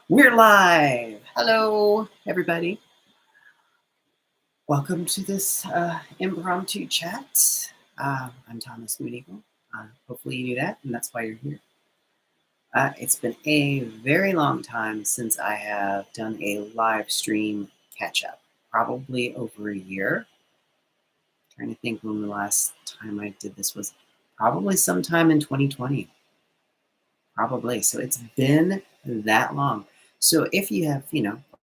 We're live. Hello, everybody. Welcome to this impromptu chat. I'm Thomas Mooneagle. Hopefully, you knew that, and that's why you're here. It's been a very long time since I have done a live stream catch up, probably over a year. Trying to think when the last time I did this was probably sometime in 2020. Probably. So it's been that long. So if you have,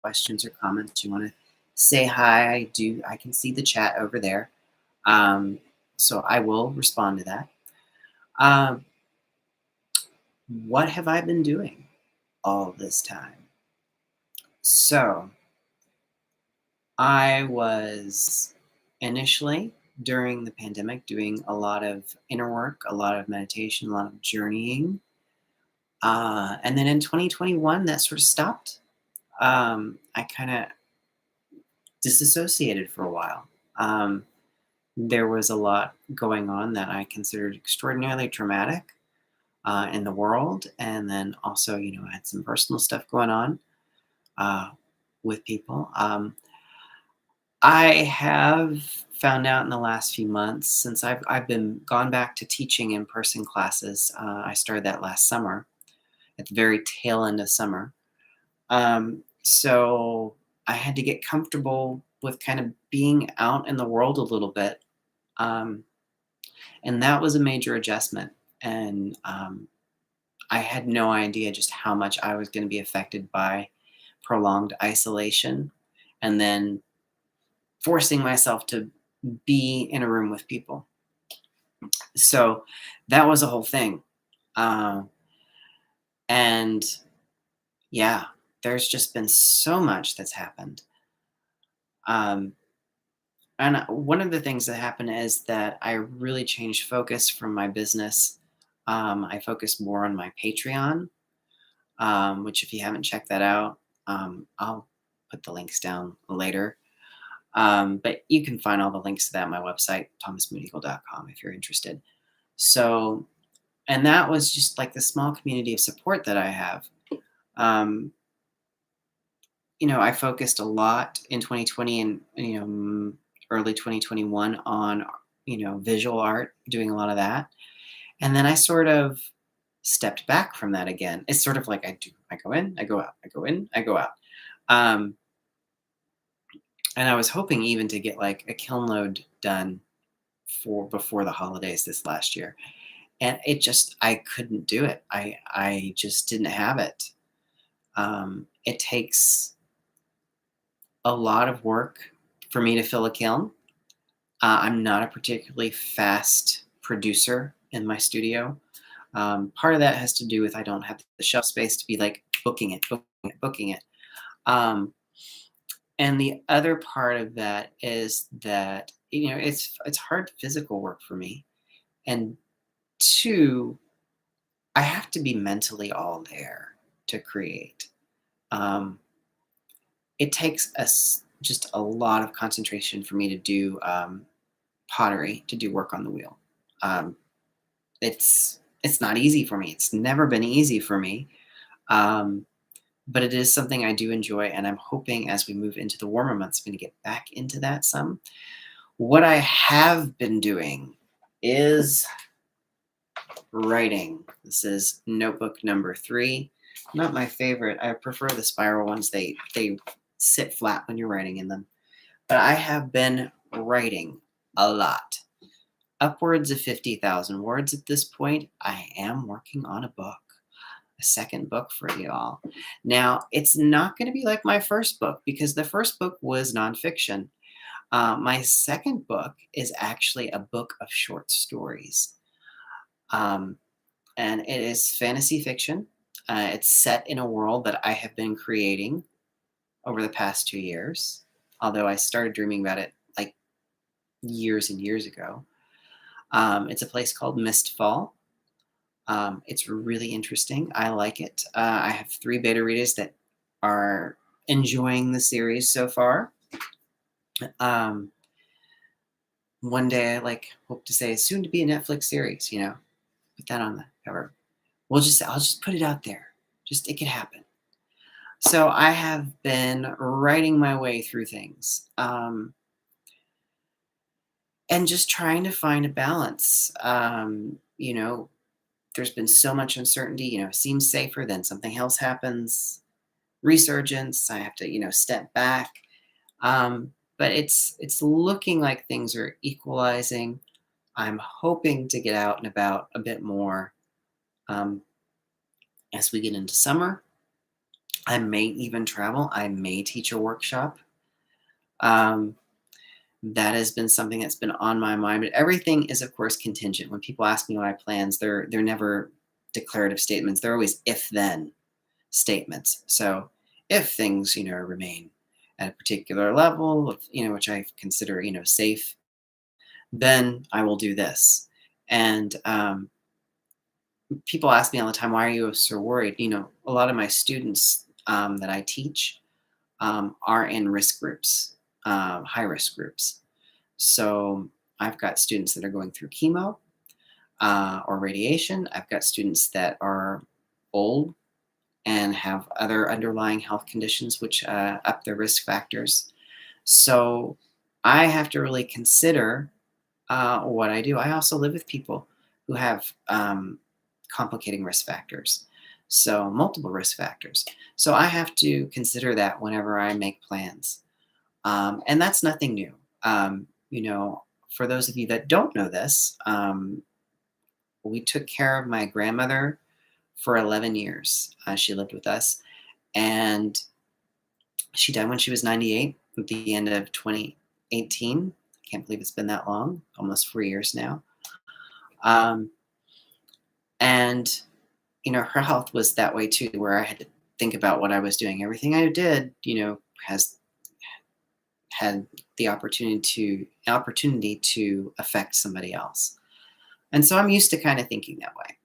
questions or comments, you want to say hi, I can see the chat over there. Um, so I will respond to that. Um, what have I been doing all this time? So I was initially during the pandemic doing a lot of inner work, a lot of meditation, a lot of journeying. And then in 2021, that sort of stopped. I kind of disassociated for a while. There was a lot going on that I considered extraordinarily traumatic in the world. And then also, I had some personal stuff going on uh, with people. I have found out in the last few months, since I've been gone back to teaching in-person classes. I started that last summer, at the very tail end of summer. So I had to get comfortable with kind of being out in the world a little bit. Um, and that was a major adjustment. And I had no idea just how much I was going to be affected by prolonged isolation and then forcing myself to be in a room with people. So that was a whole thing. Um, and yeah, there's just been so much that's happened. Um, And one of the things that happened is that I really changed focus from my business. I focused more on my Patreon, which if you haven't checked that out, I'll put the links down later. But you can find all the links to that on my website, thomasmooneagle.com, if you're interested. So, and that was just like the small community of support that I have. Um, I focused a lot in 2020 and early 2021 on visual art, doing a lot of that, and then I sort of stepped back from that again. It's sort of like I go in, I go out, I go in, I go out, um, and I was hoping even to get like a kiln load done for before the holidays this last year, and I couldn't do it. I just didn't have it. It takes a lot of work for me to fill a kiln. I'm not a particularly fast producer in my studio. Part of that has to do with I don't have the shelf space to be like booking it, booking it, booking it. Um, and the other part of that is that it's hard physical work for me. And two, I have to be mentally all there to create. Um, it takes us just a lot of concentration for me to do pottery, to do work on the wheel. Um, it's not easy for me. It's never been easy for me. Um, but it is something I do enjoy, and I'm hoping as we move into the warmer months, I'm going to get back into that some. What I have been doing is writing. This is notebook number 3. Not my favorite. I prefer the spiral ones. They sit flat when you're writing in them. But I have been writing a lot. Upwards of 50,000 words at this point. I am working on a book, a second book for you all. Now, it's not going to be like my first book because the first book was nonfiction. My second book is actually a book of short stories. Um, and it is fantasy fiction. It's set in a world that I have been creating over the past 2 years, although I started dreaming about it like years and years ago. It's a place called Mistfall. It's really interesting. I like it. I have 3 beta readers that are enjoying the series so far. One day I hope to say soon to be a Netflix series, put that on the cover. I'll just put it out there. Just it could happen. So I have been writing my way through things, and just trying to find a balance. There's been so much uncertainty. It seems safer, then something else happens, resurgence. I have to, step back. But it's looking like things are equalizing. I'm hoping to get out and about a bit more um, as we get into summer. I may even travel. I may teach a workshop. Um, that has been something that's been on my mind. But everything is, of course, contingent. When people ask me what I plans, they're never declarative statements. They're always if then statements. So if things, remain at a particular level of, which I consider, safe, then I will do this. And people ask me all the time, why are you so worried? A lot of my students that I teach are in risk groups, high risk groups. So I've got students that are going through chemo or radiation. I've got students that are old and have other underlying health conditions which up their risk factors. So I have to really consider what I do. I also live with people who have complicating risk factors, so multiple risk factors. So I have to consider that whenever I make plans. And that's nothing new. For those of you that don't know this, we took care of my grandmother for 11 years. She lived with us, and she died when she was 98 at the end of 2018. I can't believe it's been that long, almost 4 years now. Um, and, her health was that way too, where I had to think about what I was doing. Everything I did, has had the opportunity to affect somebody else. And so I'm used to kind of thinking that way.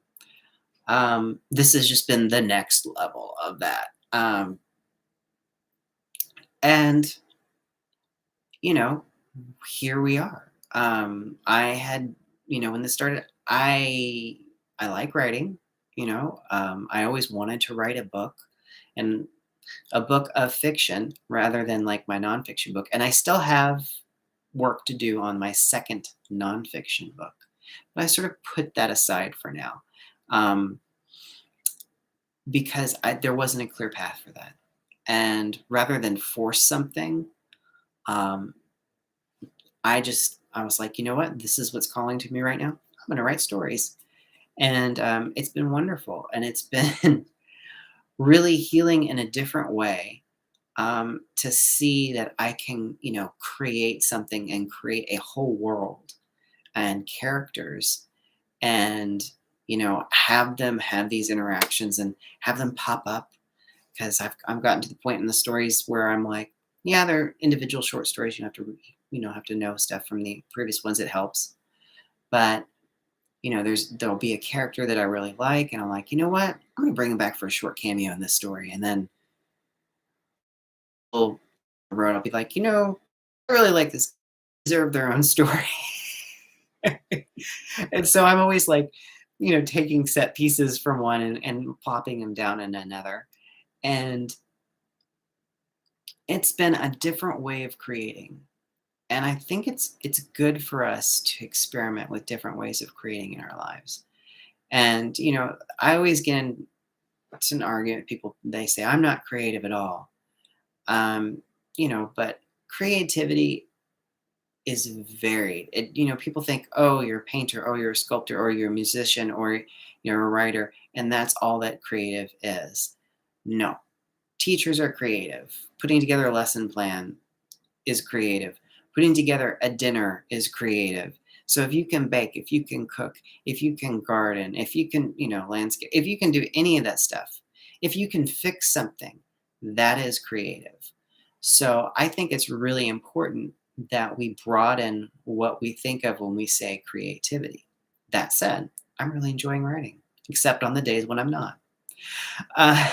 This has just been the next level of that. And, you know, here we are. I had, when this started, I like writing. I always wanted to write a book, and a book of fiction rather than like my nonfiction book. And I still have work to do on my second nonfiction book, but I sort of put that aside for now, um, because there wasn't a clear path for that. And rather than force something, um, I was like, you know what? This is what's calling to me right now. I'm going to write stories. And it's been wonderful. And it's been really healing in a different way, to see that I can, create something and create a whole world and characters, and, have them have these interactions and have them pop up. Because I've gotten to the point in the stories where I'm like, yeah, they're individual short stories. You have to, have to know stuff from the previous ones. It helps. But there'll be a character that I really like, and I'm like, you know what? I'm gonna bring him back for a short cameo in this story, and then we'll road, I'll be like, I really like this. Deserve their own story. And so I'm always like, taking set pieces from one and plopping them down in another. And it's been a different way of creating. And I think it's good for us to experiment with different ways of creating in our lives. And, I always get into an argument with people, they say, I'm not creative at all. But creativity is varied. People think, oh, you're a painter, or you're a sculptor, or you're a musician, or you're a writer, and that's all that creative is. No, teachers are creative. Putting together a lesson plan is creative. Putting together a dinner is creative. So if you can bake, if you can cook, if you can garden, if you can, landscape, if you can do any of that stuff, if you can fix something, that is creative. So I think it's really important that we broaden what we think of when we say creativity. That said, I'm really enjoying writing, except on the days when I'm not. Uh,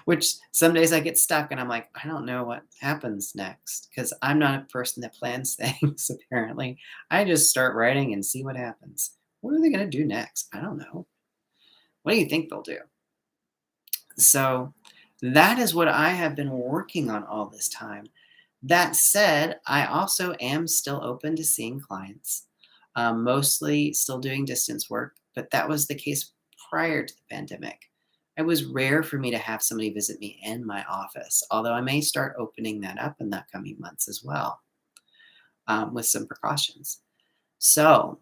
which some days I get stuck and I'm like, I don't know what happens next, because I'm not a person that plans things, apparently. I just start writing and see what happens. What are they going to do next? I don't know. What do you think they'll do? So that is what I have been working on all this time. That said, I also am still open to seeing clients, mostly still doing distance work, but that was the case prior to the pandemic. It was rare for me to have somebody visit me in my office, although I may start opening that up in the coming months as well, with some precautions. So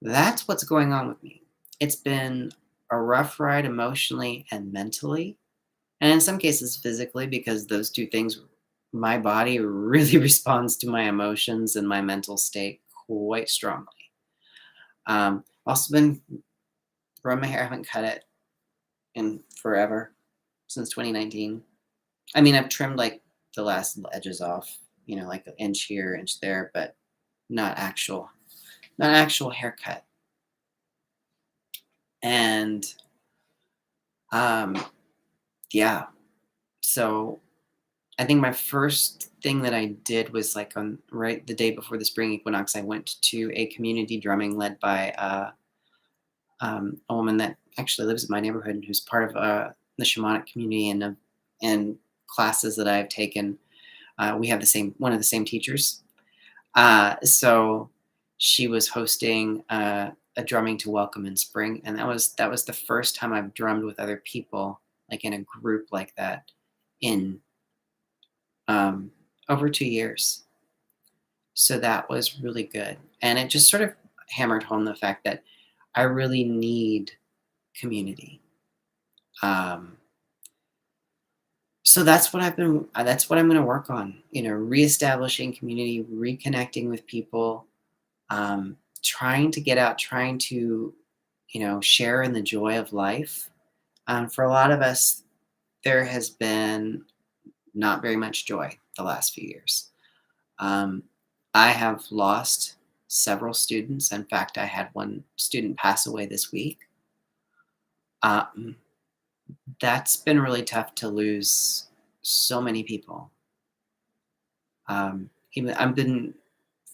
that's what's going on with me. It's been a rough ride emotionally and mentally, and in some cases physically, because those two things, my body really responds to my emotions and my mental state quite strongly. Also been growing my hair. I haven't cut it in forever, since 2019. I mean, I've trimmed like the last edges off, like an inch here, inch there, but not actual, not actual haircut. And um, yeah, so I think my first thing that I did was like on right the day before the spring equinox, I went to a community drumming led by a woman that actually lives in my neighborhood and who's part of the shamanic community and classes that I've taken. We have the same one of the same teachers. So she was hosting a drumming to welcome in spring, and that was the first time I've drummed with other people like in a group like that in um, over 2 years. So that was really good. And it just sort of hammered home the fact that I really need community. Um, so that's what I'm going to work on, reestablishing community, reconnecting with people, trying to get out, trying to, share in the joy of life. For a lot of us, there has been not very much joy the last few years. Um, I have lost several students. In fact, I had one student pass away this week. Um, that's been really tough to lose so many people. Even I've been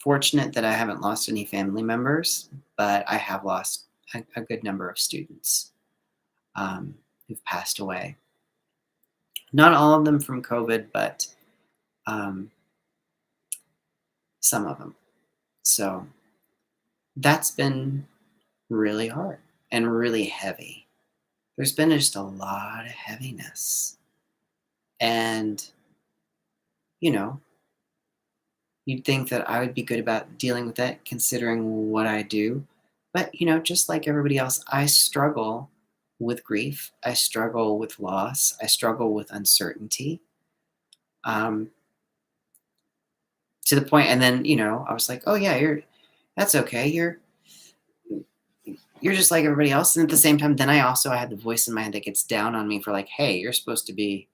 fortunate that I haven't lost any family members, but I have lost a good number of students who've passed away. Not all of them from COVID, but um, some of them. So that's been really hard and really heavy. There's been just a lot of heaviness. And, you know, you'd think that I would be good about dealing with that considering what I do. But, just like everybody else, I struggle with grief. I struggle with loss. I struggle with uncertainty. Um, to the point, and then, I was like, oh, yeah, that's okay. You're just like everybody else. And at the same time, then I had the voice in my head that gets down on me for like, hey, you're supposed to be,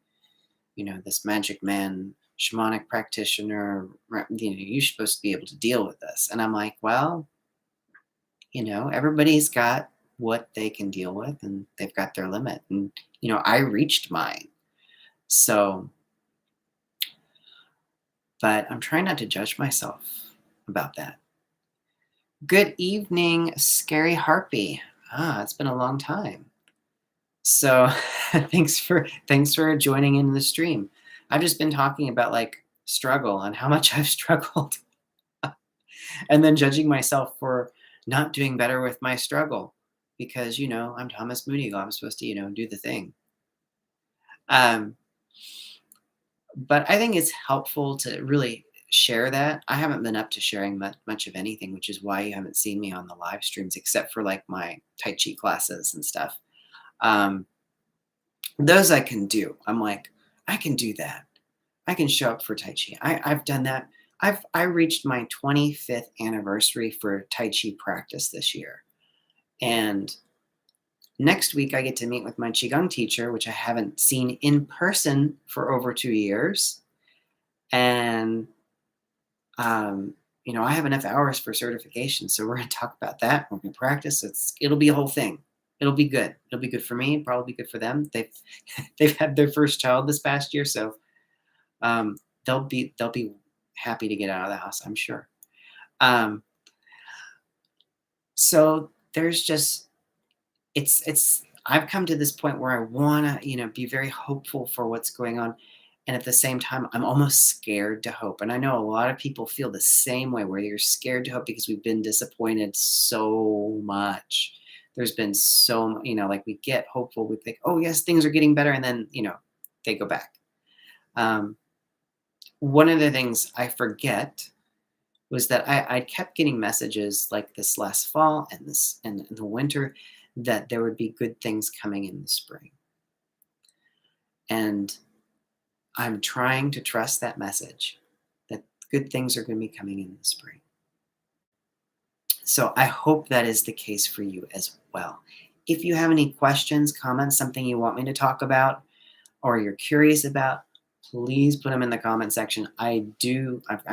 this magic man, shamanic practitioner, you're supposed to be able to deal with this. And I'm like, well, everybody's got what they can deal with and they've got their limit. And, I reached mine. So, but I'm trying not to judge myself about that. Good evening, Scary Harpy. It's been a long time. So thanks for joining in the stream. I've just been talking about like struggle and how much I've struggled and then judging myself for not doing better with my struggle because I'm Thomas Mooneagle. I'm supposed to do the thing. Um, but I think it's helpful to really share that. I haven't been up to sharing much of anything, which is why you haven't seen me on the live streams except for like my Tai Chi classes and stuff. Um, those I can do. I'm like, I can do that. I can show up for Tai Chi. I've done that. I reached my 25th anniversary for Tai Chi practice this year. And next week I get to meet with my Qigong teacher, which I haven't seen in person for over 2 years. And I have enough hours for certification. So we're gonna talk about that. We're gonna practice. It'll be a whole thing. It'll be good. It'll be good for me, probably good for them. They've had their first child this past year, so they'll be happy to get out of the house, I'm sure. So there's just it's I've come to this point where I want to, be very hopeful for what's going on. And at the same time, I'm almost scared to hope. And I know a lot of people feel the same way, where you're scared to hope because we've been disappointed so much. There's been like we get hopeful, we think, oh, yes, things are getting better. And then, they go back. Um, One of the things I forget was that I kept getting messages like this last fall and this and in the winter that there would be good things coming in the spring. And I'm trying to trust that message that good things are going to be coming in the spring. So I hope that is the case for you as well. If you have any questions, comments, something you want me to talk about, or you're curious about, please put them in the comment section. I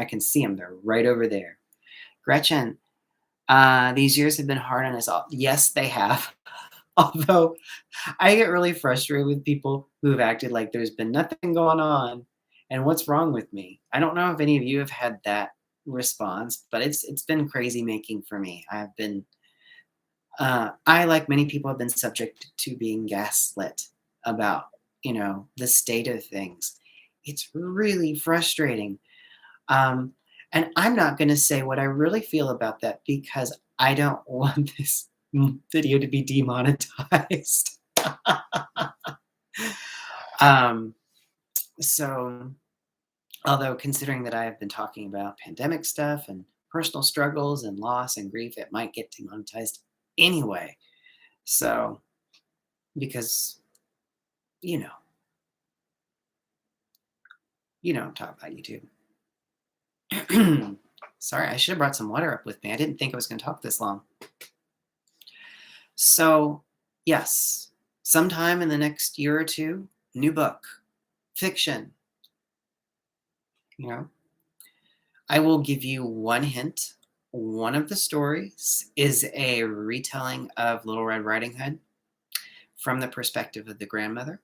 can see them. They're right over there. Gretchen, these years have been hard on us all. Yes, they have. Although I get really frustrated with people who've acted like there's been nothing going on. And what's wrong with me? I don't know if any of you have had that response, but it's been crazy making for me. I, like many people, have been subject to being gaslit about, the state of things. It's really frustrating. Um, and I'm not going to say what I really feel about that because I don't want this video to be demonetized. um, so, although considering that I have been talking about pandemic stuff and personal struggles and loss and grief, it might get demonetized anyway. So, because, you know, I'm talking about YouTube. Sorry, I should have brought some water up with me. I didn't think I was going to talk this long. So, yes, sometime in the next year or two, new book, fiction. I will give you one hint. One of the stories is a retelling of Little Red Riding Hood from the perspective of the grandmother.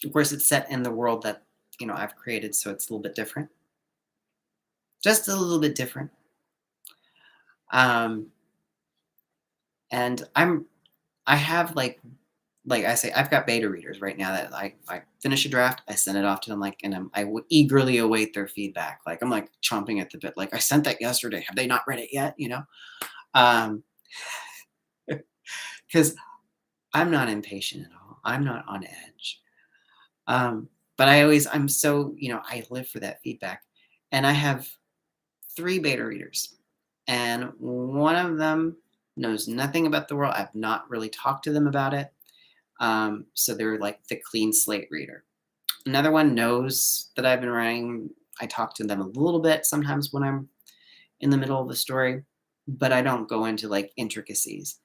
Of course, it's set in the world that, I've created, so it's a little bit different. Just a little bit different. Um, and I have like I say, I've got beta readers right now that I finish a draft, I send it off to them, and I would eagerly await their feedback. Like I'm like chomping at the bit. Like I sent that yesterday. Have they not read it yet? Um, because I'm not impatient at all. I'm not on edge. But I'm so, I live for that feedback. And I have 3 beta readers, and one of them knows nothing about the world. I've not really talked to them about it. So they're like the clean slate reader. Another one knows that I've been writing. I talk to them a little bit sometimes when I'm in the middle of the story, but I don't go into like intricacies.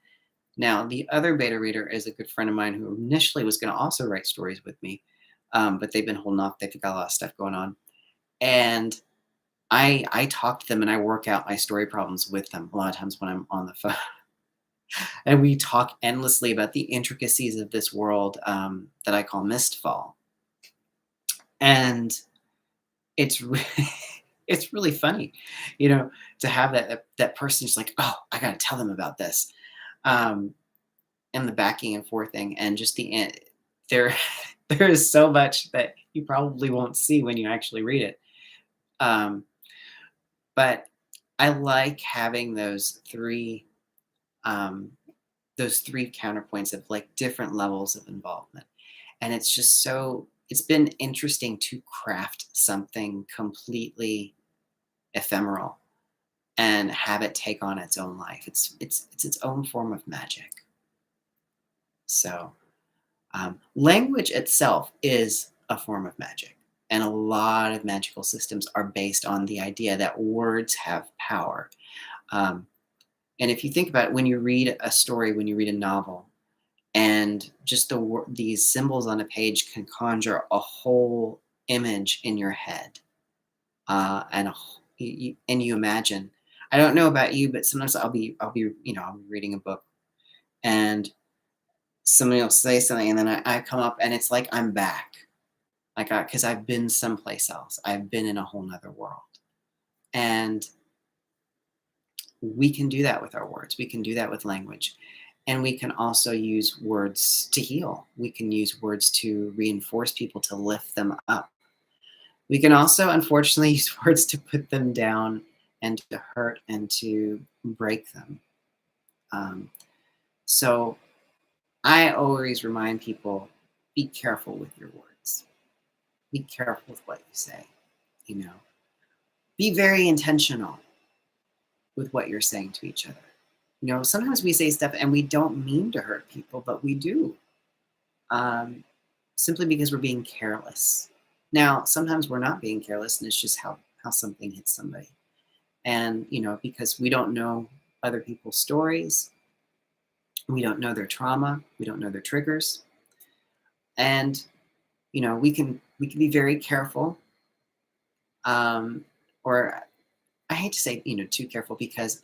Now, the other beta reader is a good friend of mine who initially was going to also write stories with me, but they've been holding off. They've got a lot of stuff going on. And I talk to them and I work out my story problems with them a lot of times when I'm on the phone. And we talk endlessly about the intricacies of this world that I call Mistfall. And it's it's really funny, to have that person just like, oh, I got to tell them about this, and the backing and forthing, and just there there is so much that you probably won't see when you actually read it. Um, but I like having um, those three counterpoints of like different levels of involvement. And it's been interesting to craft something completely ephemeral and have it take on its own life. It's its own form of magic. So language itself is a form of magic. And a lot of magical systems are based on the idea that words have power. Um, and if you think about it, when you read a story, when you read a novel, and just these symbols on a page can conjure a whole image in your head, and you imagine. I don't know about you, but sometimes I'll be reading a book, and somebody will say something, and then I come up, and it's like I'm back, like because I've been someplace else. I've been in a whole nother world, and we can do that with our words. We can do that with language. And we can also use words to heal. We can use words to reinforce people, to lift them up. We can also, unfortunately, use words to put them down and to hurt and to break them. Um, so I always remind people, be careful with your words. Be careful with what you say. You know, be very intentional with what you're saying to each other. You know, sometimes we say stuff and we don't mean to hurt people, but we do, simply because we're being careless. Now, sometimes we're not being careless, and it's just how something hits somebody. And you know, because we don't know other people's stories, we don't know their trauma, we don't know their triggers, and you know, we can be very careful, or I hate to say, you know, too careful, because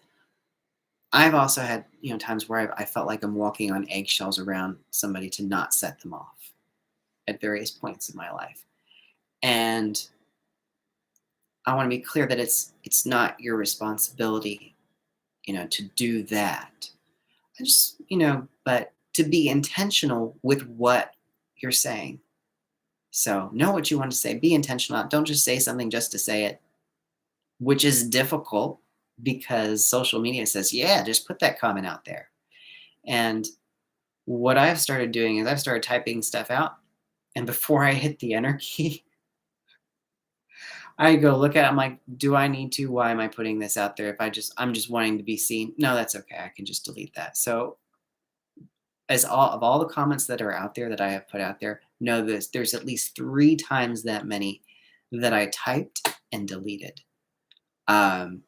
I've also had, you know, times where I felt like I'm walking on eggshells around somebody to not set them off at various points in my life. And I want to be clear that it's not your responsibility, you know, to do that. I just, you know, but to be intentional with what you're saying. So know what you want to say. Be intentional. Don't just say something just to say it, which is difficult because social media says, yeah, just put that comment out there. And what I've started doing is I've started typing stuff out, and before I hit the enter key, I go look at it, I'm like, "Do I need to? Why am I putting this out there? If I'm just wanting to be seen, no, that's okay, I can just delete that." So, as all the comments that are out there that I have put out there, know this, there's at least 3 times that many that I typed and deleted, um,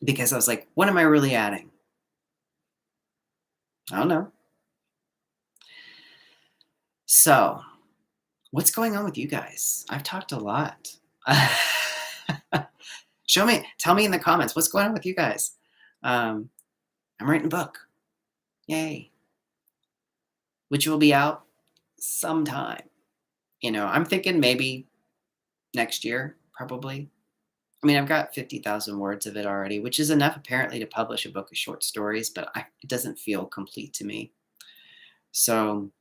because I was like, "What am I really adding?" I don't know. So, what's going on with you guys? I've talked a lot. Tell me in the comments what's going on with you guys. Um, I'm writing a book, yay, which will be out sometime. You know, I'm thinking maybe next year, probably. I mean, I've got 50,000 words of it already, which is enough apparently to publish a book of short stories, but it doesn't feel complete to me. So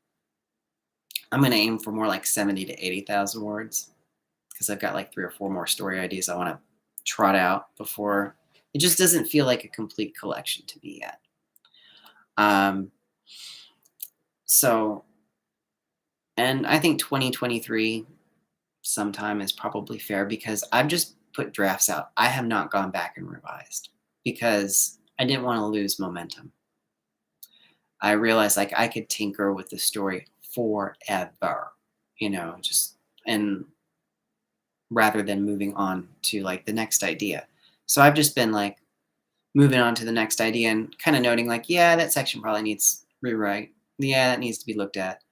I'm going to aim for more like 70 to 80,000 words, because I've got like 3 or 4 more story ideas I want to trot out before. It just doesn't feel like a complete collection to me yet. Um, so, and I think 2023 sometime is probably fair, because I've just put drafts out. I have not gone back and revised because I didn't want to lose momentum. I realized like I could tinker with the story forever, you know, just, and rather than moving on to like the next idea. So I've just been like moving on to the next idea and kind of noting like, yeah, that section probably needs rewrite. Yeah, that needs to be looked at.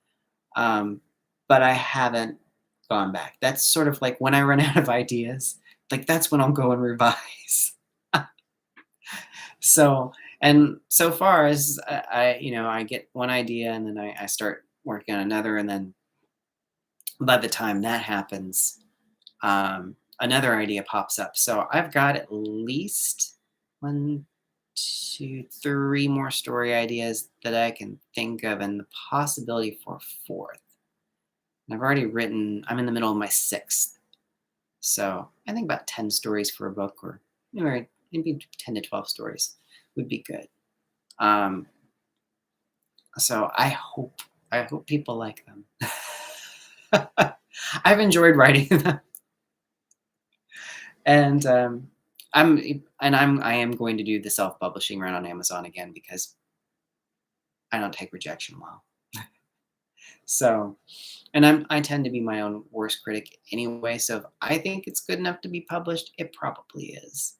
But I haven't gone back. That's sort of like when I run out of ideas, like that's when I'll go and revise. So, and so far as you know, I get one idea and then I start working on another. And then by the time that happens, another idea pops up. So I've got at least 1, 2, 3 more story ideas that I can think of, and the possibility for a fourth. And I've already written, I'm in the middle of my 6th. So I think about 10 stories for a book, or maybe 10 to 12 stories would be good. So I hope people like them. I've enjoyed writing them, and I am going to do the self-publishing run on Amazon again, because I don't take rejection well. So, and I tend to be my own worst critic anyway. So if I think it's good enough to be published, it probably is.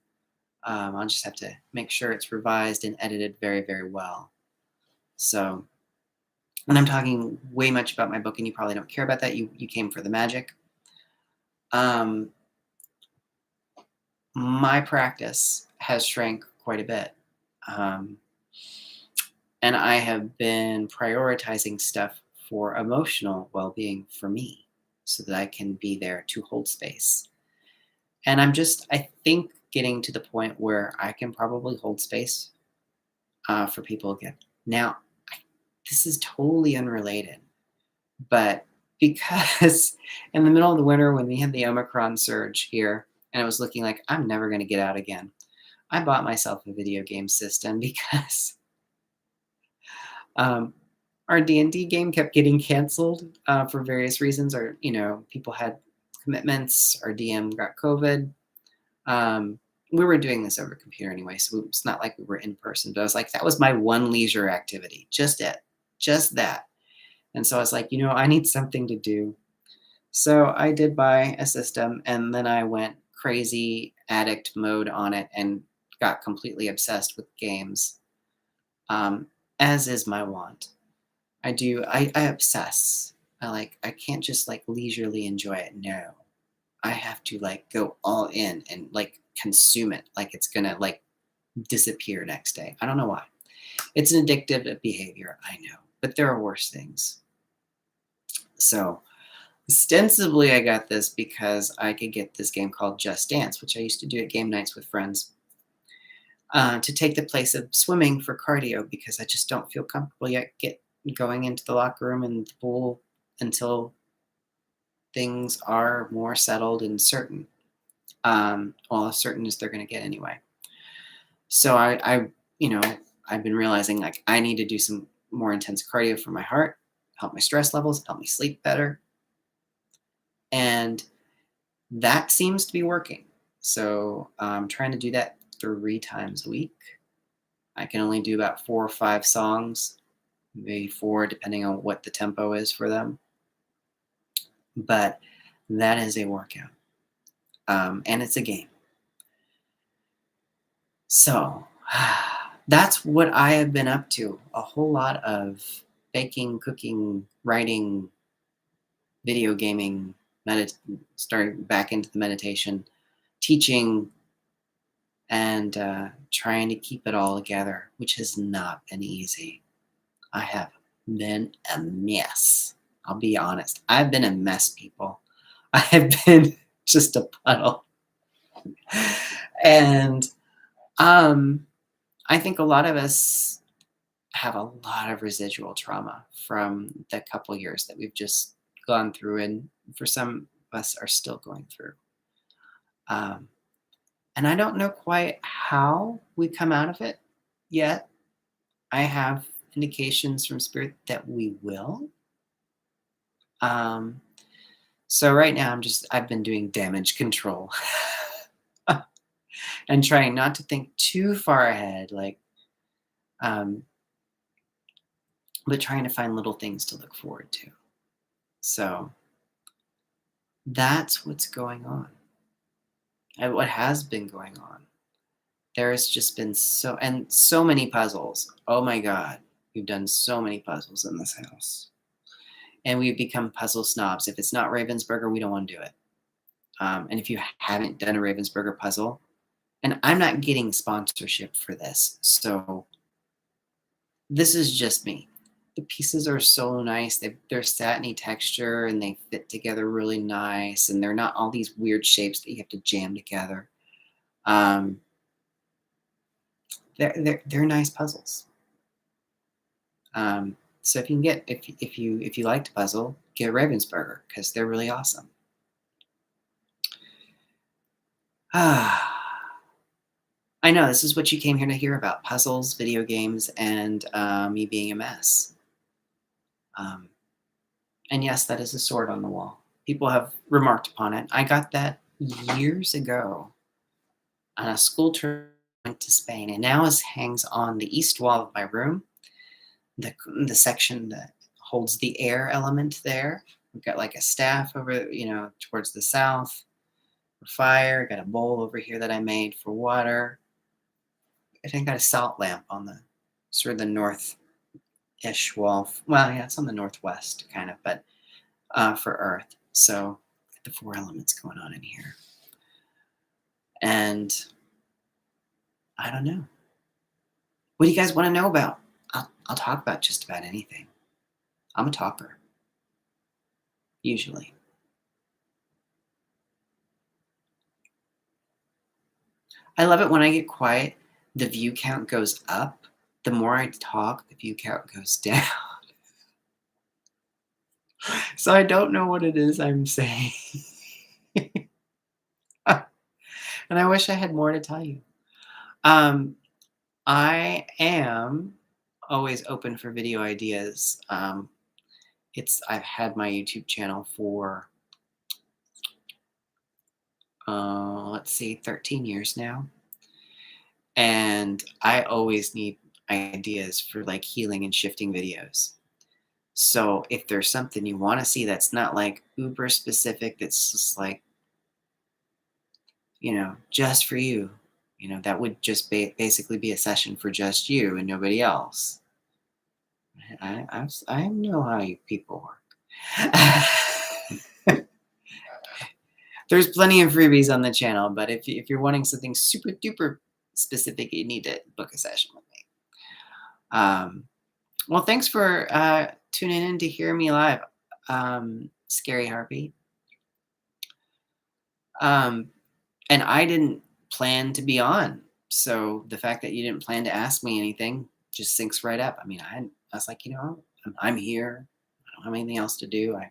I'll just have to make sure it's revised and edited very, very well. So, and I'm talking way much about my book, and you probably don't care about that. You came for the magic. Um, my practice has shrank quite a bit. Um, and I have been prioritizing stuff for emotional well-being for me, so that I can be there to hold space. And I think, getting to the point where I can probably hold space for people again. Now, this is totally unrelated, but because in the middle of the winter when we had the Omicron surge here, and I was looking like I'm never going to get out again, I bought myself a video game system because um, our D&D game kept getting canceled for various reasons, or people had commitments. Our DM got COVID. Um, we were doing this over computer anyway, so it's not like we were in person. But I was like, that was my one leisure activity, just that. And so I was like, I need something to do. So I did buy a system, and then I went crazy addict mode on it and got completely obsessed with games, um, as is my want. I obsess. I can't just like leisurely enjoy it. No, I have to like go all in and like consume it like it's gonna like disappear next day. I don't know why. It's an addictive behavior, I know, but there are worse things. So ostensibly, I got this because I could get this game called Just Dance, which I used to do at game nights with friends, to take the place of swimming for cardio because I just don't feel comfortable yet going into the locker room and the pool until things are more settled and certain. Well, as certain as they're going to get anyway. So you know, I've been realizing like I need to do some more intense cardio for my heart, help my stress levels, help me sleep better, and that seems to be working. So I'm trying to do that 3 times a week. I can only do about 4 or 5 songs, maybe 4, depending on what the tempo is for them. But that is a workout, and it's a game. So that's what I have been up to. A whole lot of baking, cooking, writing, video gaming, starting back into the meditation, teaching, and trying to keep it all together, which has not been easy. I have been a mess. I'll be honest. I've been a mess, people. I have been just a puddle. And I think a lot of us have a lot of residual trauma from the couple years that we've just gone through, and for some of us are still going through. Um, and I don't know quite how we come out of it yet. I have indications from spirit that we will. Um, so right now I've been doing damage control and trying not to think too far ahead, um, but trying to find little things to look forward to. So that's what's going on and what has been going on. There has just been so many puzzles. Oh my God, we've done so many puzzles in this house. And we've become puzzle snobs. If it's not Ravensburger, we don't want to do it. And if you haven't done a Ravensburger puzzle, and I'm not getting sponsorship for this, so this is just me. The pieces are so nice. They're satiny texture and they fit together really nice. And they're not all these weird shapes that you have to jam together. They're nice puzzles. So if you can get if you like to puzzle, get a Ravensburger because they're really awesome. I know this is what you came here to hear about: puzzles, video games, and me being a mess. And yes, that is a sword on the wall. People have remarked upon it. I got that years ago on a school trip to Spain, and now it hangs on the east wall of my room. The section that holds the air element there. We've got like a staff over, towards the south for fire. Got a bowl over here that I made for water. I think I got a salt lamp on the sort of the north-ish wall. Well, yeah, it's on the northwest kind of, but for earth. So the 4 elements going on in here. And I don't know. What do you guys want to know about? I'll talk about just about anything. I'm a talker. Usually. I love it when I get quiet. The view count goes up. the more I talk, the view count goes down. So I don't know what it is I'm saying. And I wish I had more to tell you. Um, I am always open for video ideas. I've had my YouTube channel for let's see, 13 years now, and I always need ideas for like healing and shifting videos. So if there's something you want to see that's not like uber specific, that's just like, just for you, that would just basically be a session for just you and nobody else. I know how you people work. There's plenty of freebies on the channel, but if you're wanting something super duper specific, you need to book a session with me. Well, thanks for tuning in to hear me live, Scary Harpy. And I didn't plan to be on, so the fact that you didn't plan to ask me anything just syncs right up. I mean, I was like, I'm here. I don't have anything else to do. I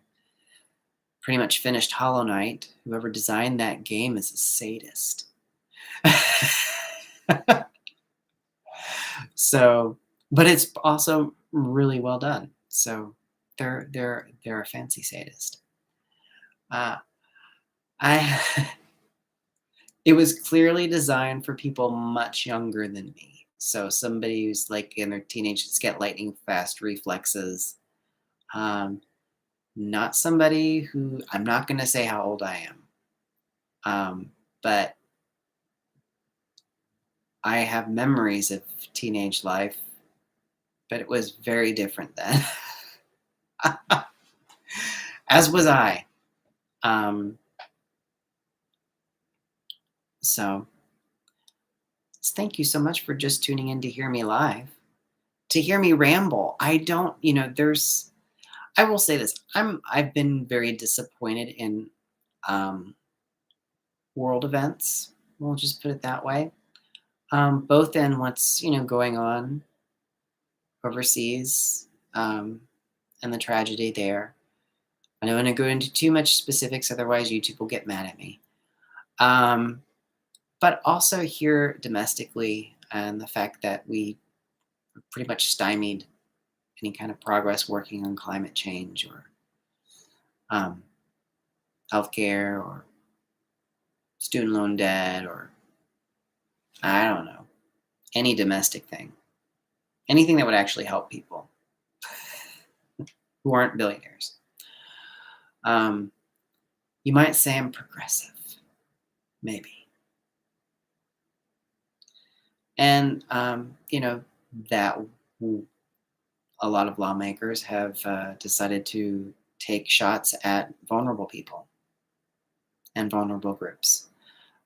pretty much finished Hollow Knight. Whoever designed that game is a sadist. So, but it's also really well done. So they're a fancy sadist. I it was clearly designed for people much younger than me. So somebody who's like in their teenage, get lightning fast reflexes. Not somebody who, I'm not going to say how old I am, but I have memories of teenage life, but it was very different then. As was I. So thank you so much for just tuning in to hear me live, to hear me ramble. I don't, I will say this. I've been very disappointed in world events. We'll just put it that way. Both in what's going on overseas, and the tragedy there. I don't want to go into too much specifics, otherwise YouTube will get mad at me. But also here domestically, and the fact that we pretty much stymied any kind of progress working on climate change or healthcare or student loan debt, or I don't know, any domestic thing, anything that would actually help people who aren't billionaires. You might say I'm progressive, maybe. And, that a lot of lawmakers have decided to take shots at vulnerable people and vulnerable groups.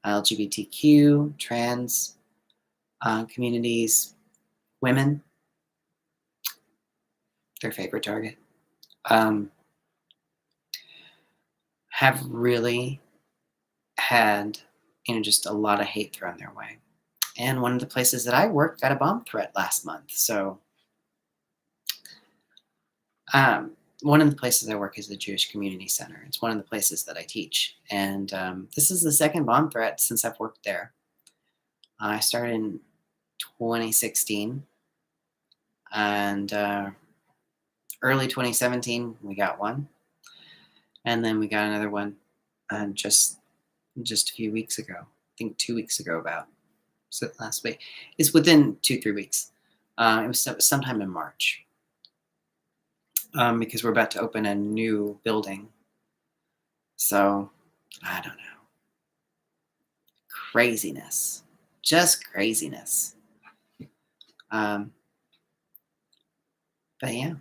LGBTQ, trans communities, women, their favorite target, have really had, just a lot of hate thrown their way. And one of the places that I work got a bomb threat last month. So one of the places I work is the Jewish Community Center. It's one of the places that I teach. And this is the second bomb threat since I've worked there. I started in 2016. And early 2017, we got one. And then we got another one just a few weeks ago. I think 2 weeks ago about. So last week. It's within 2-3 weeks. It was sometime in March. Because we're about to open a new building. So, I don't know. Craziness. Just craziness. But yeah.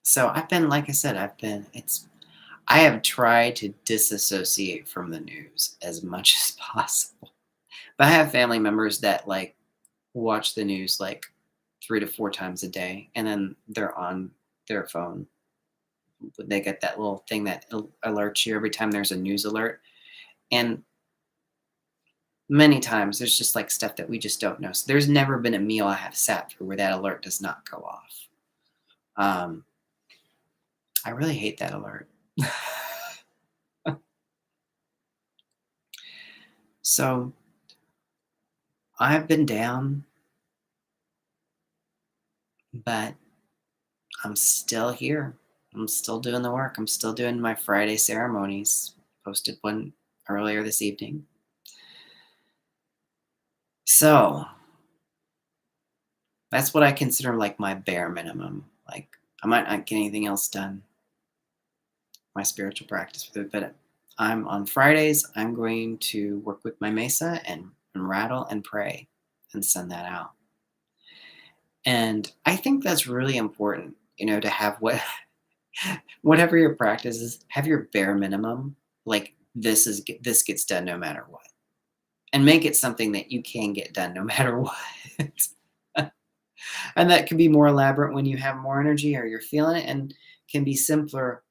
So I've been, like I said, I have tried to disassociate from the news as much as possible. But I have family members that like watch the news like 3 to 4 times a day, and then they're on their phone. They get that little thing that alerts you every time there's a news alert. And Many times, there's just, like, stuff that we just don't know. So there's never been a meal I have sat through where that alert does not go off. Um, I really hate that alert. So, I've been down, but I'm still here. I'm still doing the work. I'm still doing my Friday ceremonies. Posted one earlier this evening. So, that's what I consider, like, my bare minimum. Like, I might not get anything else done, my spiritual practice with it, but I'm on Fridays, I'm going to work with my mesa and rattle and pray and send that out. And I think that's really important, to have whatever your practice is, have your bare minimum. Like this gets done no matter what. And make it something that you can get done no matter what. And that can be more elaborate when you have more energy or you're feeling it, and can be simpler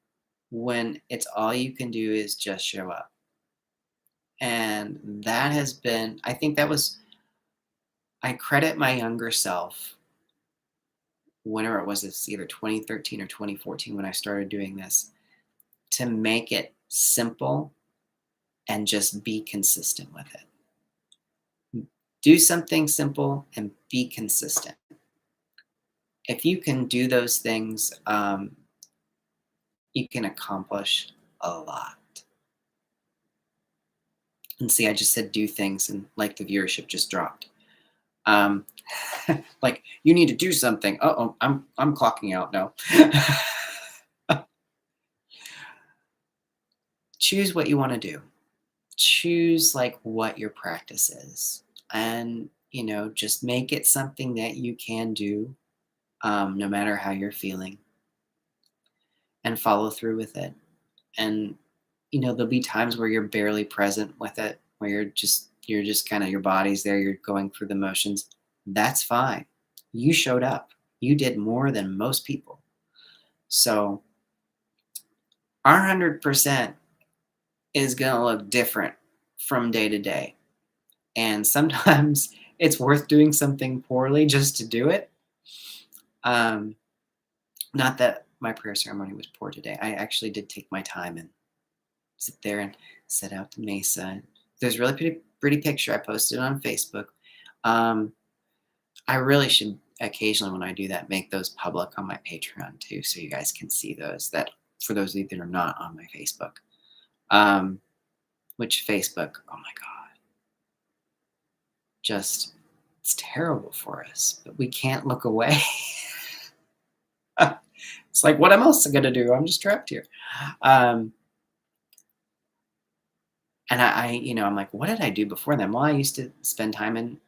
when it's all you can do is just show up. And that has been, I think that was, I credit my younger self, whenever it was, it's either 2013 or 2014 when I started doing this, to make it simple and just be consistent with it. Do something simple and be consistent. If you can do those things, you can accomplish a lot. And see, I just said do things, and like the viewership just dropped. Um, like you need to do something. Oh, I'm clocking out now. Choose what you want to do. Choose like what your practice is, and just make it something that you can do, no matter how you're feeling, and follow through with it. And there'll be times where you're barely present with it, where you're just kind of, your body's there, you're going through the motions. That's fine. You showed up. You did more than most people. So our 100% is going to look different from day to day. And sometimes it's worth doing something poorly just to do it. Um, Not that my prayer ceremony was poor today. I actually did take my time and sit there and set out the mesa. There's a really pretty picture I posted on Facebook. Um, I really should occasionally, when I do that, make those public on my Patreon too, so you guys can see those. That for those of you that are not on my Facebook, um, which Facebook, oh my God, just it's terrible for us, but we can't look away. It's like, what am I else going to do? I'm just trapped here. Um, and I'm like, what did I do before then? Well, I used to spend time in,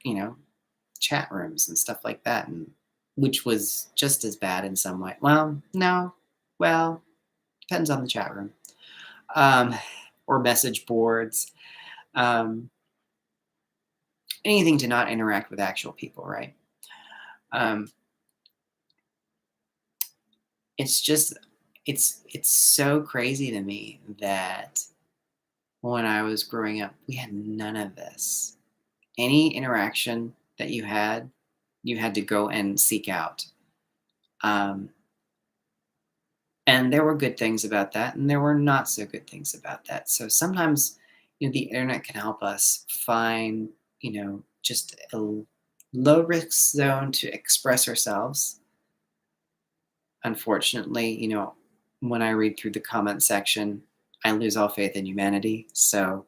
chat rooms and stuff like that, and which was just as bad in some way. Well, no, well, depends on the chat room, um, or message boards, um, anything to not interact with actual people, right? Um, it's just, it's so crazy to me that when I was growing up, we had none of this. Any interaction that you had to go and seek out. Um, And there were good things about that, and there were not so good things about that. So sometimes, the internet can help us find, just a low risk zone to express ourselves. Unfortunately, when I read through the comment section, I lose all faith in humanity. So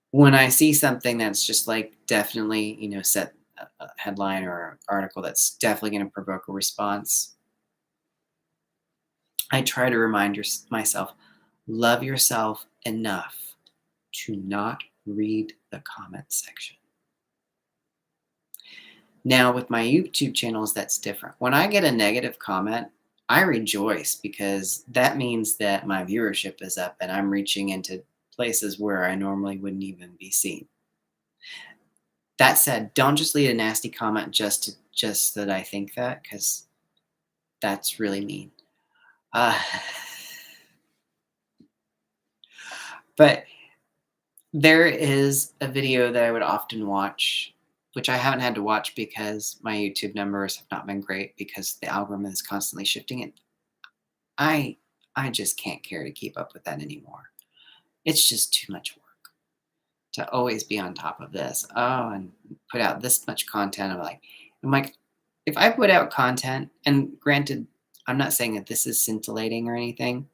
when I see something that's just like definitely, set a headline or an article that's definitely going to provoke a response, I try to remind myself, love yourself enough to not read the comment section. Now, with my YouTube channels, that's different. When I get a negative comment, I rejoice because that means that my viewership is up and I'm reaching into places where I normally wouldn't even be seen. That said, don't just leave a nasty comment just that I think that, because that's really mean. Uh, but There is a video that I would often watch, which I haven't had to watch because my YouTube numbers have not been great because the algorithm is constantly shifting it. I I just can't care to keep up with that anymore. It's just too much work to always be on top of this. Oh, and put out this much content. I'm like, if I put out content, and granted, I'm not saying that this is scintillating or anything.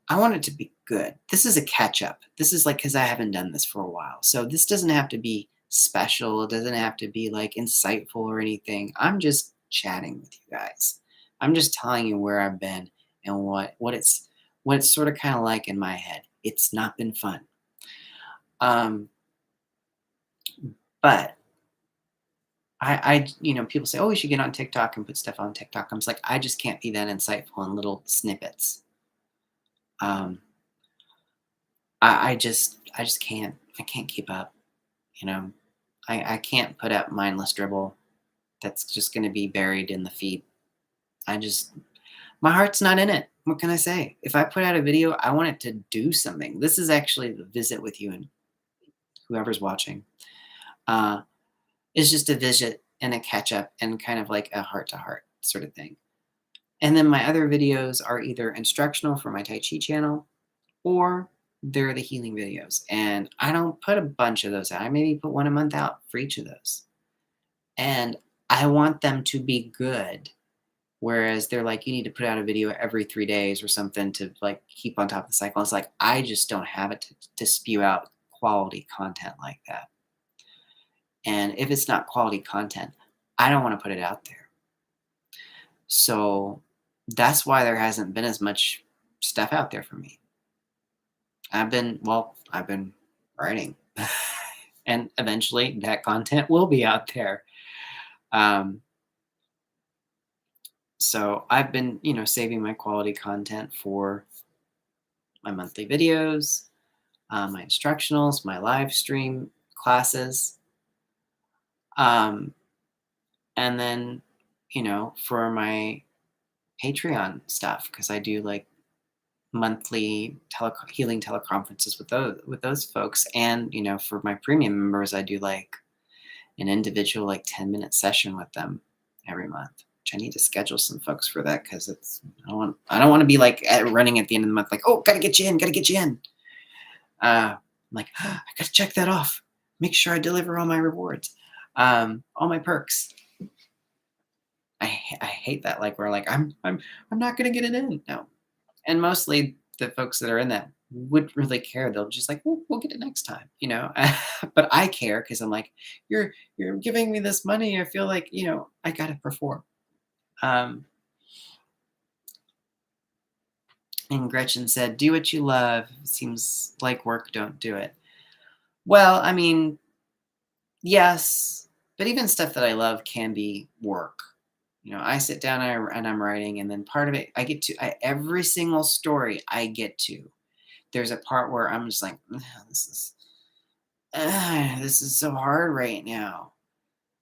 I want it to be good. This is a catch up. This is like because I haven't done this for a while. So this doesn't have to be special. It doesn't have to be like insightful or anything. I'm just chatting with you guys. I'm just telling you where I've been and what it's sort of kind of like in my head. It's not been fun. Um, but people say, oh, you should get on TikTok and put stuff on TikTok. I'm just like, I just can't be that insightful in little snippets. Um, I just can't. I can't keep up. You know, I can't put up mindless dribble that's just going to be buried in the feed. I just, my heart's not in it. What can I say? If I put out a video, I want it to do something. This is actually the visit with you and whoever's watching. Uh, it's just a visit and a catch up and kind of like a heart to heart sort of thing. And then my other videos are either instructional for my Tai Chi channel or they're the healing videos. And I don't put a bunch of those out. I maybe put one a month out for each of those. And I want them to be good. Whereas they're like, you need to put out a video every 3 days or something to like keep on top of the cycle. It's like, I just don't have it to spew out quality content like that. And if it's not quality content, I don't want to put it out there. So that's why there hasn't been as much stuff out there for me. I've been writing. And eventually that content will be out there. Um, so I've been, saving my quality content for my monthly videos, my instructionals, my live stream classes, um, and then, for my Patreon stuff because I do like monthly healing teleconferences with those folks, and for my premium members, I do like an individual like 10-minute session with them every month. Which I need to schedule some folks for that because I don't want to be like running at the end of the month like, oh, gotta get you in, gotta get you in. I'm like, I gotta check that off. Make sure I deliver all my rewards, all my perks. I hate that. Like we're like, I'm not gonna get it in. No, and mostly the folks that are in that wouldn't really care. They'll just like, we'll get it next time. But I care because I'm like, you're giving me this money. I feel like I gotta perform. Um, and Gretchen said, "Do what you love. If it seems like work, don't do it." Well, I mean, yes, but even stuff that I love can be work. I sit down and I'm writing, and then part of it, every single story I get to. There's a part where I'm just like, "Ugh, this is so hard right now."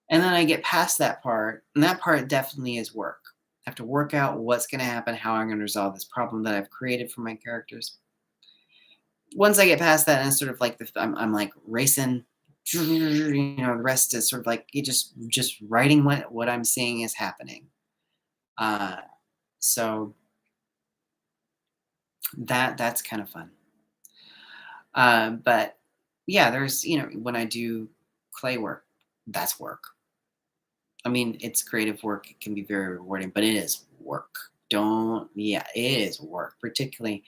And then I get past that part, and that part definitely is work. I have to work out what's going to happen, how I'm going to resolve this problem that I've created for my characters. Once I get past that, and it's sort of like I'm like racing. The rest is sort of like you just writing what I'm seeing is happening. Uh, so that's kind of fun. But yeah, there's when I do clay work, that's work. I mean, it's creative work. It can be very rewarding, but it is work. Yeah, it is work. Particularly,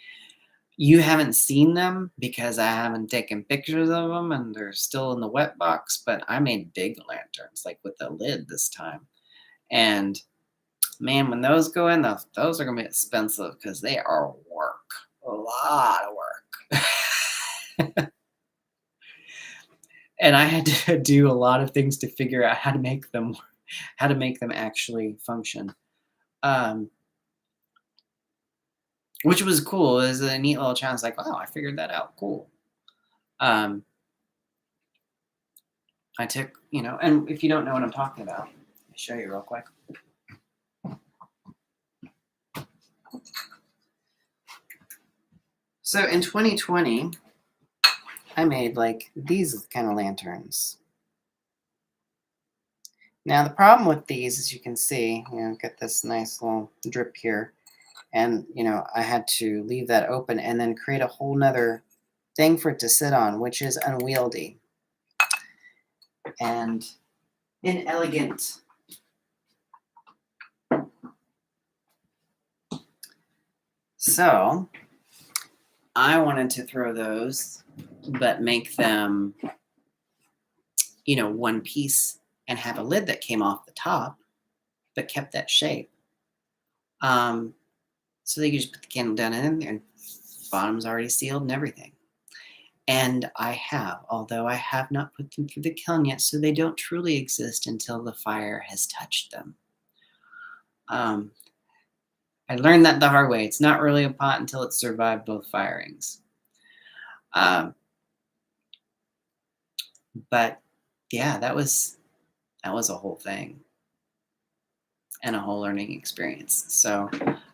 you haven't seen them because I haven't taken pictures of them and they're still in the wet box, but I made big lanterns, like with a lid this time. And man, when those go in, those are going to be expensive because they are work. A lot of work. And I had to do a lot of things to figure out how to make them actually function. Um, which was cool. It was a neat little challenge. Like, wow, I figured that out. Cool. Um, I took, and if you don't know what I'm talking about, let me show you real quick. So in 2020, I made like these kind of lanterns. Now the problem with these, as you can see, get this nice little drip here. And, I had to leave that open and then create a whole nother thing for it to sit on, which is unwieldy and inelegant. So I wanted to throw those, but make them, one piece and have a lid that came off the top, but kept that shape. So they could just put the candle down in there and bottom's already sealed and everything. And although I have not put them through the kiln yet, so they don't truly exist until the fire has touched them. I learned that the hard way. It's not really a pot until it's survived both firings. But yeah, that was a whole thing and a whole learning experience. So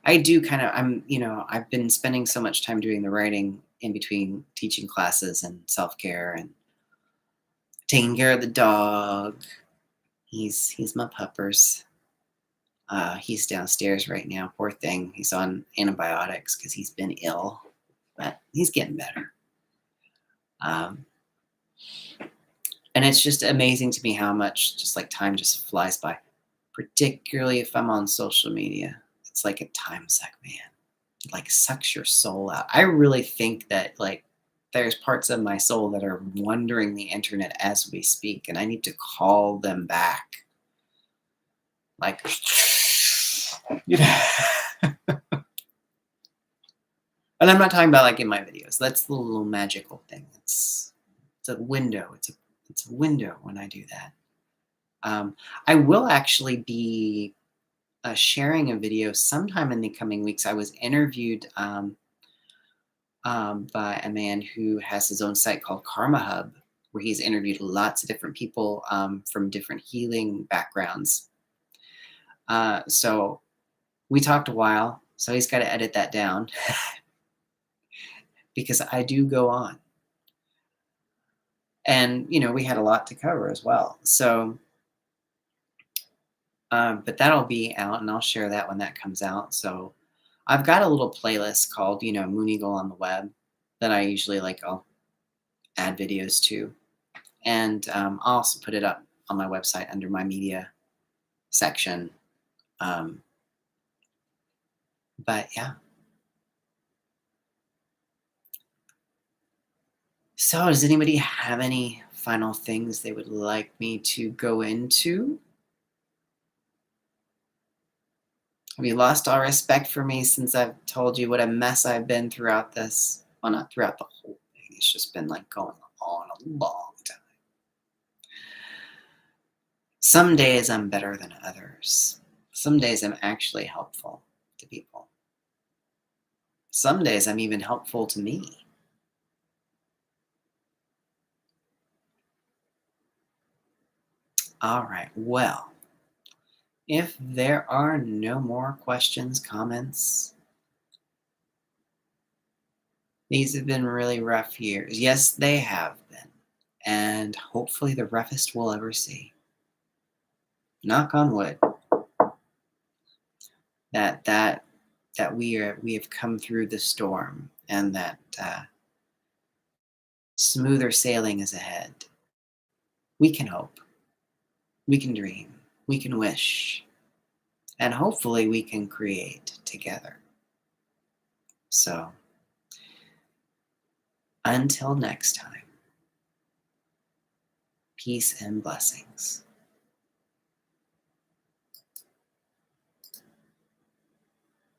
I do I've been spending so much time doing the writing in between teaching classes and self-care and taking care of the dog. He's my puppers. He's downstairs right now. Poor thing. He's on antibiotics because he's been ill, but he's getting better. And it's just amazing to me how much just like time just flies by, particularly if I'm on social media. It's like a time suck, man. It like sucks your soul out. I really think that like there's parts of my soul that are wandering the internet as we speak, and I need to call them back. Like, and I'm not talking about like in my videos. That's the little magical thing. It's a window. It's a window when I do that. I will actually be sharing a video sometime in the coming weeks. I was interviewed by a man who has his own site called Karma Hub, where he's interviewed lots of different people from different healing backgrounds. So we talked a while, so he's got to edit that down because I do go on. And, we had a lot to cover as well. So, but that'll be out and I'll share that when that comes out. So I've got a little playlist called, Mooneagle on the web that I usually I'll add videos to. And I'll also put it up on my website under my media section. But yeah. So does anybody have any final things they would like me to go into? Have you lost all respect for me since I've told you what a mess I've been throughout this? Well, not throughout the whole thing. It's just been like going on a long time. Some days I'm better than others. Some days I'm actually helpful to people. Some days I'm even helpful to me. All right, well, if there are no more questions, comments, these have been really rough years. Yes, they have been. And hopefully the roughest we'll ever see. Knock on wood. That we have come through the storm and that smoother sailing is ahead. We can hope. We can dream. We can wish. And hopefully we can create together. So, until next time, peace and blessings.